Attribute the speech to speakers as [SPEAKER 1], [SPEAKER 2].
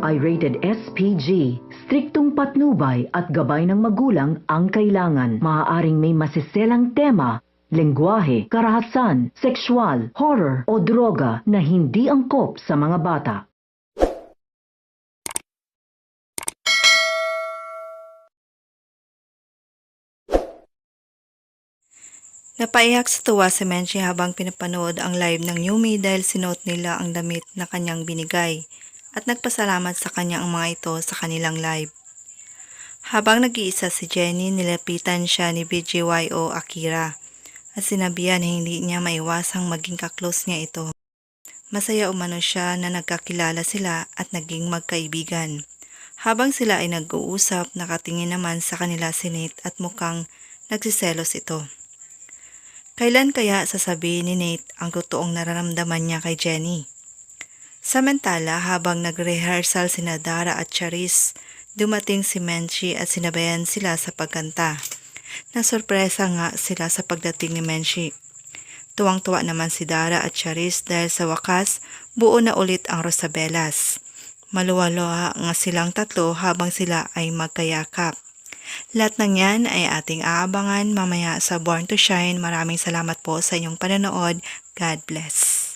[SPEAKER 1] ay rated SPG. Striktong patnubay at gabay ng magulang ang kailangan. Maaaring may masiselang tema, lengguwahe, karahasan, sexual, horror o droga na hindi angkop sa mga bata.
[SPEAKER 2] Napaiyak sa tuwa si Menchie habang pinapanood ang live ng Yumi dahil sinuot nila ang damit na kanyang binigay at nagpasalamat sa kanya ang mga ito sa kanilang live. Habang nag-iisa si Jenny, nilapitan siya ni BGYO Akira at sinabihan na hindi niya maiwasang maging kaklose niya ito. Masaya umano siya na nagkakilala sila at naging magkaibigan. Habang sila ay nag-uusap, nakatingin naman sa kanila si Nate at mukhang nagsiselos ito. Kailan kaya sasabihin ni Nate ang totoong nararamdaman niya kay Jenny? Samantala, habang nag-rehearsal sina Dara at Charis, dumating si Menchie at sinabayan sila sa pagkanta. Nasurpresa nga sila sa pagdating ni Menchie. Tuwang-tuwa naman si Dara at Charis dahil sa wakas, buo na ulit ang Rosabelas. Maluwaloha nga silang tatlo habang sila ay magkayakap. Lahat ng yan ay ating aabangan mamaya sa Born to Shine. Maraming salamat po sa inyong panonood. God bless.